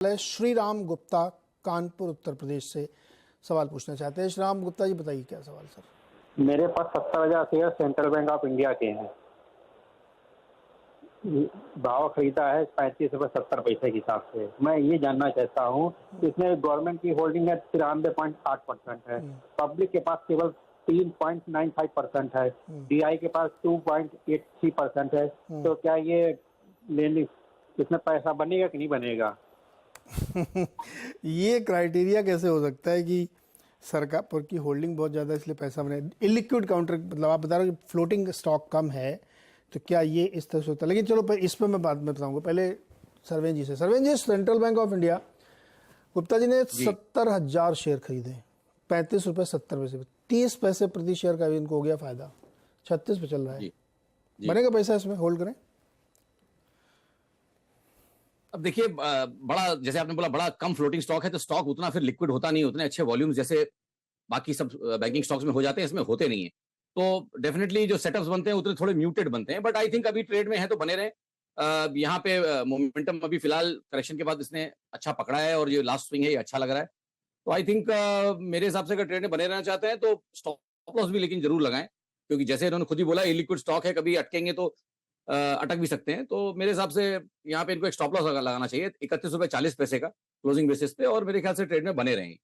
श्री राम गुप्ता कानपुर उत्तर प्रदेश से सवाल पूछना चाहते हैं। श्री राम गुप्ता जी बताइए क्या सवाल सर। मेरे पास 70,000 share central bank of India के हैं। भाव खरीदा है 35 रुपये 70 पैसे के हिसाब से। मैं ये जानना चाहता हूँ कि इसमें गवर्नमेंट की होल्डिंग है 93.8% है, पब्लिक के पास केवल 3.95% है, डीआई के पास 2.83% है। तो क्या ये लेने इसमें पैसा बनेगा कि नहीं बनेगा? ये क्राइटेरिया कैसे हो सकता है कि सरकार पर की होल्डिंग बहुत ज़्यादा इसलिए पैसा बने? इलिक्विड काउंटर मतलब आप बता रहे हो कि फ्लोटिंग स्टॉक कम है, तो क्या ये इस तरह से होता है? लेकिन चलो इस पर मैं बाद में बताऊंगा। पहले सरवेन जी से। Sarven ji, central bank of India, Gupta ji ने 70,000 शेयर खरीदे 35 रुपये 70 पैसे, 30 पैसे प्रति शेयर का भी इनको हो गया फायदा। 36 पे चल रहा है। बनेगा पैसा इसमें? होल्ड करें? अब देखिए, बड़ा जैसे आपने बोला बड़ा कम फ्लोटिंग स्टॉक है, तो स्टॉक उतना फिर लिक्विड होता नहीं, उतने अच्छे वॉल्यूम्स जैसे बाकी सब बैंकिंग स्टॉक्स में हो जाते हैं, इसमें होते नहीं है। तो डेफिनेटली जो सेटअप्स बनते हैं उतने थोड़े म्यूटेड बनते हैं, बट आई थिंक अभी ट्रेड में है तो बने रहे। यहाँ पे मोमेंटम अभी फिलहाल करेक्शन के बाद इसने अच्छा पकड़ा है और ये लास्ट स्विंग है, ये अच्छा लग रहा है। तो आई थिंक मेरे हिसाब से अगर ट्रेड में बने रहना चाहते हैं तो स्टॉप लॉस भी लेकिन जरूर लगाएं, क्योंकि जैसे इन्होंने खुद ही बोला इलिक्विड स्टॉक है, कभी अटकेंगे तो अटक भी सकते हैं। तो मेरे हिसाब से यहाँ पे इनको एक स्टॉप लॉस लगाना चाहिए 31 रुपये 40 पैसे का क्लोजिंग बेसिस पे, और मेरे ख्याल से ट्रेड में बने रहेंगे।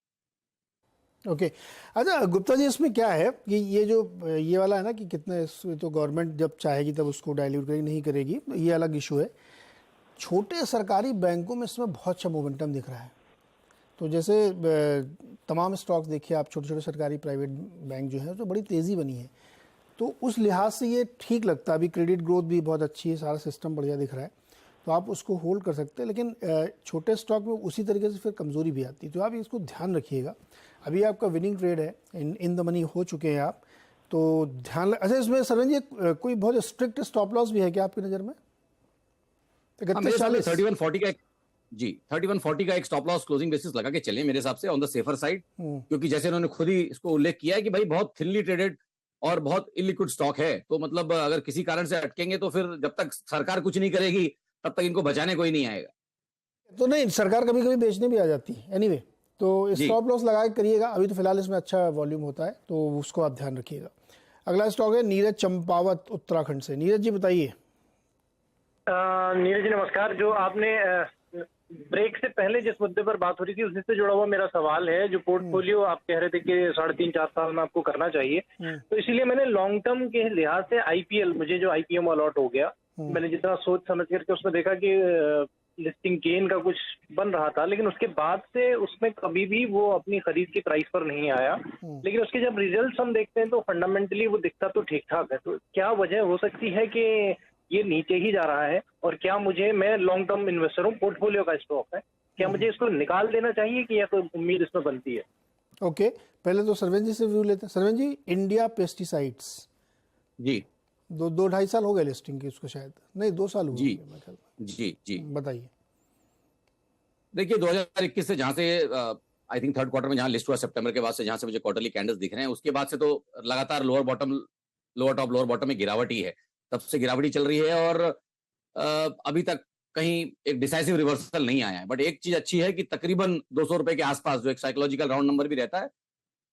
ओके अच्छा गुप्ता जी, इसमें क्या है कि ये जो ये वाला है ना कि कितने, तो गवर्नमेंट जब चाहेगी तब उसको डाइल्यूट करेगी, नहीं करेगी, ये अलग इशू है। छोटे सरकारी बैंकों में इसमें बहुत अच्छा मोमेंटम दिख रहा है। तो जैसे तमाम स्टॉक्स देखिए आप, छोटे छोटे सरकारी प्राइवेट बैंक जो है तो बड़ी तेज़ी बनी है, तो उस लिहाज से ये ठीक लगता है। अभी क्रेडिट ग्रोथ भी बहुत अच्छी है, सारा सिस्टम बढ़िया दिख रहा है, तो आप उसको होल्ड कर सकते हैं। लेकिन छोटे स्टॉक में उसी तरीके से फिर कमज़ोरी भी आती है, तो आप इसको ध्यान रखिएगा। अभी आपका विनिंग ट्रेड है, इन द मनी हो चुके हैं आप, तो ध्यान। अच्छा, इसमें सरवन जी कोई बहुत स्ट्रिक्ट स्टॉप लॉस भी है क्या आपकी नज़र में? 3140 का जी 3140 का एक स्टॉप लॉस क्लोजिंग बेसिस लगा के चले मेरे हिसाब से, ऑन द सेफर साइड, क्योंकि जैसे उन्होंने खुद ही इसको उल्लेख किया है कि भाई बहुत थिनली ट्रेडेड और बहुत इलिक्विड स्टॉक है। तो मतलब अगर किसी कारण से अटकेंगे तो फिर जब तक सरकार कुछ नहीं करेगी तब तक इनको बचाने कोई नहीं आएगा। तो नहीं, सरकार कभी कभी बेचने भी आ जाती है एनीवे, तो स्टॉप लॉस लगा के करिएगा। अभी तो फिलहाल इसमें अच्छा वॉल्यूम होता है, तो उसको आप ध्यान रखिएगा। अगला स्टॉक है नीरज चंपावत उत्तराखंड से। नीरज जी बताइए। नीरज जी नमस्कार। जो आपने ब्रेक से पहले जिस मुद्दे पर बात हो रही थी उसी से जुड़ा हुआ मेरा सवाल है। जो पोर्टफोलियो आप कह रहे थे कि 3.5-4 साल में आपको करना चाहिए, तो इसीलिए मैंने लॉन्ग टर्म के लिहाज से आईपीएल, मुझे जो आईपीएम अलॉट हो गया, मैंने जितना सोच समझ करके उसमें देखा कि लिस्टिंग गेन का कुछ बन रहा था, लेकिन उसके बाद से उसमें कभी भी वो अपनी खरीद की प्राइस पर नहीं आया। लेकिन उसके जब रिजल्ट्स हम देखते हैं तो फंडामेंटली वो दिखता तो ठीक ठाक है। तो क्या वजह हो सकती है कि ये नीचे ही जा रहा है? और क्या मैं लॉन्ग टर्म इन्वेस्टर हूँ, पोर्टफोलियो का स्टॉक है, क्या मुझे इसको निकाल देना चाहिए कि या कोई उम्मीद इसमें बनती है? ओके, पहले तो सरवेन जी से व्यू लेते हैं। सरवेन जी, इंडिया पेस्टिसाइड्स जी 2-2.5 साल हो गए लिस्टिंग की, उसको शायद नहीं 2 साल हुए जी मेरे ख्याल में। जी बताइए। देखिए 2021 से जहां से आई थिंक थर्ड क्वार्टर में जहां लिस्ट हुआ सितंबर के बाद से, जहां से मुझे क्वार्टरली कैंडल्स दिख रहे हैं, उसके बाद से तो लगातार लोअर टॉप लोअर बॉटम में गिरावट ही है। तब से गिरावट ही चल रही है और अभी तक कहीं एक डिसाइसिव रिवर्सल नहीं आया है। बट एक चीज अच्छी है कि तकरीबन 200 रुपए के आसपास, जो एक साइकोलॉजिकल राउंड नंबर भी रहता है,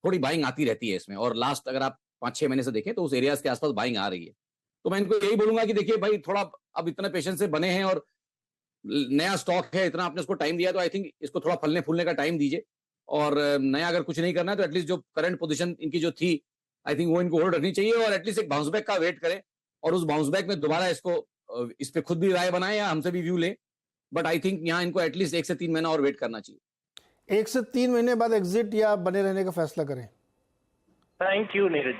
थोड़ी बाइंग आती रहती है इसमें। और लास्ट अगर आप 5-6 महीने से देखें तो उस एरियाज के आसपास बाइंग आ रही है। तो मैं इनको यही बोलूंगा कि देखिए भाई, थोड़ा अब इतना पेशेंस से बने हैं और नया स्टॉक है, इतना आपने उसको टाइम दिया, तो आई थिंक इसको थोड़ा फलने फूलने का टाइम दीजिए। और नया अगर कुछ नहीं करना है तो एटलीस्ट जो करंट पोजीशन इनकी जो थी, आई थिंक वो इनको होल्ड रखनी चाहिए और एटलीस्ट एक बाउंस बैक का वेट करें। और उस बाउंस बैक में दोबारा इसको इस पे खुद भी राय बनाएं या हमसे भी व्यू लें। बट आई थिंक यहाँ इनको एटलीस्ट 1 से 3 महीना और वेट करना चाहिए। 1 से 3 महीने बाद एग्जिट या बने रहने का फैसला करें। थैंक यू नीरज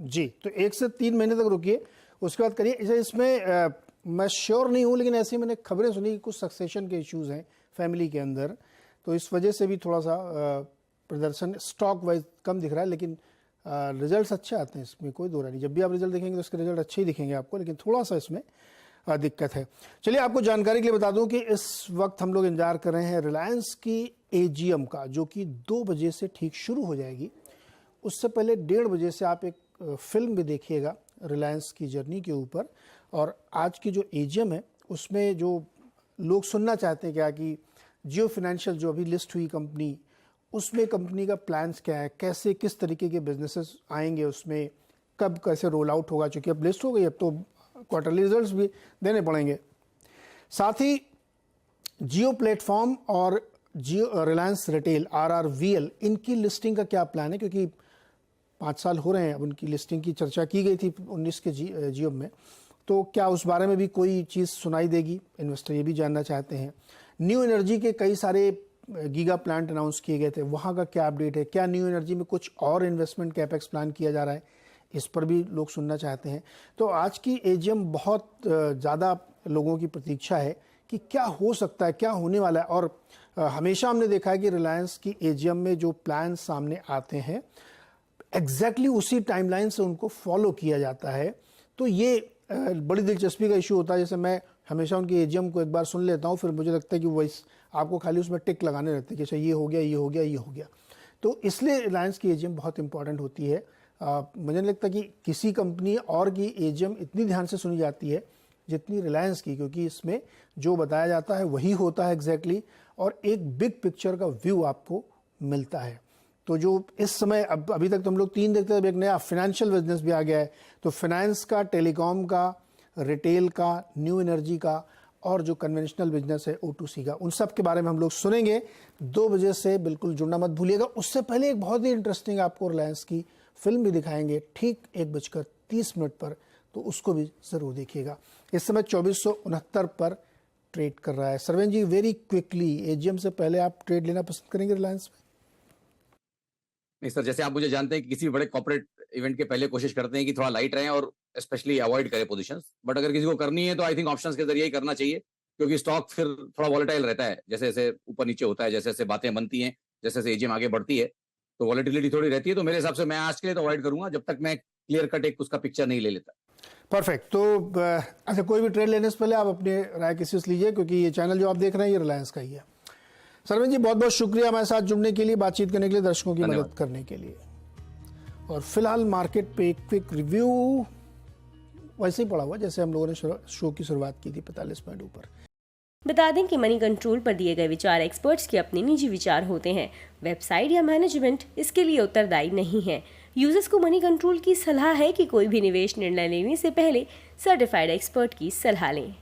जी, तो 1 से 3 महीने तक रुकिए, उसके बाद करिए। इसमें मैं श्योर नहीं हूँ, लेकिन ऐसी मैंने खबरें सुनी कि कुछ सक्सेशन के इश्यूज हैं फैमिली के अंदर, तो इस वजह से भी थोड़ा सा प्रदर्शन स्टॉक वाइज कम दिख रहा है। लेकिन रिजल्ट्स अच्छे आते हैं, इसमें कोई दो राय नहीं। जब भी आप रिजल्ट देखेंगे तो इसके रिजल्ट अच्छे ही दिखेंगे आपको, लेकिन थोड़ा सा इसमें दिक्कत है। चलिए, आपको जानकारी के लिए बता दूं कि इस वक्त हम लोग इंतजार कर रहे हैं रिलायंस की एजीएम का, जो कि 2 बजे से ठीक शुरू हो जाएगी। उससे पहले 1:30 बजे से आप एक फिल्म भी देखिएगा रिलायंस की जर्नी के ऊपर। और आज की जो एजीएम है उसमें जो लोग सुनना चाहते हैं क्या कि जियो फाइनेंशियल जो अभी लिस्ट हुई कंपनी, उसमें कंपनी का प्लान्स क्या है, कैसे किस तरीके के बिजनेसेस आएंगे उसमें, कब कैसे रोल आउट होगा, चूँकि अब लिस्ट हो गई, अब तो क्वार्टरली रिजल्ट्स भी देने पड़ेंगे। साथ ही जियो प्लेटफॉर्म और जियो रिलायंस रिटेल RRVL, इनकी लिस्टिंग का क्या प्लान है, क्योंकि 5 साल हो रहे हैं अब उनकी लिस्टिंग की चर्चा की गई थी 19 के जियो में, तो क्या उस बारे में भी कोई चीज़ सुनाई देगी, इन्वेस्टर ये भी जानना चाहते हैं। न्यू एनर्जी के कई सारे गीगा प्लांट अनाउंस किए गए थे, वहाँ का क्या अपडेट है, क्या न्यू एनर्जी में कुछ और इन्वेस्टमेंट कैपेक्स प्लान किया जा रहा है, इस पर भी लोग सुनना चाहते हैं। तो आज की AGM बहुत ज़्यादा लोगों की प्रतीक्षा है कि क्या हो सकता है, क्या होने वाला है। और हमेशा हमने देखा है कि रिलायंस की AGM में जो प्लान सामने आते हैं एग्जैक्टली उसी टाइमलाइन से उनको फॉलो किया जाता है। तो ये बड़ी दिलचस्पी का इशू होता है। जैसे मैं हमेशा उनकी AGM को एक बार सुन लेता हूँ, फिर मुझे लगता है कि वो आपको खाली उसमें टिक लगाने रहते हैं कि अच्छा ये हो गया, ये हो गया, ये हो गया। तो इसलिए रिलायंस की AGM बहुत इंपॉर्टेंट होती है। मुझे नहीं लगता कि किसी कंपनी और की AGM इतनी ध्यान से सुनी जाती है जितनी रिलायंस की, क्योंकि इसमें जो बताया जाता है वही होता है एग्जैक्टली, और एक बिग पिक्चर का व्यू आपको मिलता है। तो जो इस समय अभी तक तो हम लोग 3 देखते हैं, अब एक नया फाइनेंशियल बिजनेस भी आ गया है। तो फाइनेंस का, टेलीकॉम का, रिटेल का, न्यू एनर्जी का, और जो कन्वेंशनल बिजनेस है O2C का, उन सब के बारे में हम लोग सुनेंगे। 2 बजे से बिल्कुल जुड़ना मत भूलिएगा। उससे पहले एक बहुत ही इंटरेस्टिंग आपको रिलायंस की फिल्म भी दिखाएंगे ठीक 1:30 पर, तो उसको भी ज़रूर देखिएगा। इस समय 2469 पर ट्रेड कर रहा है। सरवेन जी, वेरी क्विकली, AGM से पहले आप ट्रेड लेना पसंद करेंगे रिलायंस में? नहीं सर, जैसे आप मुझे जानते हैं कि किसी भी बड़े कॉर्पोरेट इवेंट के पहले कोशिश करते हैं कि थोड़ा लाइट रहें और स्पेशली अवॉइड करें पोजीशंस, बट अगर किसी को करनी है तो आई थिंक ऑप्शंस के जरिए ही करना चाहिए, क्योंकि स्टॉक फिर थोड़ा वॉलेटाइल रहता है, जैसे जैसे ऊपर नीचे होता है, जैसे जैसे बातें बनती हैं, जैसे जैसे AGM आगे बढ़ती है, तो वॉलेटिलिटी थोड़ी रहती है। तो मेरे हिसाब से मैं आज के लिए तो अवॉइड करूंगा जब तक मैं क्लियर कट एक उसका पिक्चर नहीं ले लेता। परफेक्ट। तो अच्छा, कोई भी ट्रेड लेने से पहले आप अपनी राय किसी से लीजिए, क्योंकि ये चैनल जो आप देख रहे हैं ये रिलायंस का ही है। सरवेन जी, बहुत बहुत शुक्रिया हमारे साथ जुड़ने के लिए, बातचीत करने के लिए, दर्शकों की मदद करने के लिए। और फिलहाल मार्केट पे एक क्विक रिव्यू वैसे ही पड़ा हुआ जैसे हम लोगों ने शो की शुरुआत की थी, 45 पॉइंट ऊपर। बता दें कि मनी कंट्रोल पर दिए गए विचार एक्सपर्ट्स के अपने निजी विचार होते हैं। वेबसाइट या मैनेजमेंट इसके लिए उत्तरदायी नहीं है। यूजर्स को मनी कंट्रोल की सलाह है कि कोई भी निवेश निर्णय लेने से पहले सर्टिफाइड एक्सपर्ट की सलाह लें।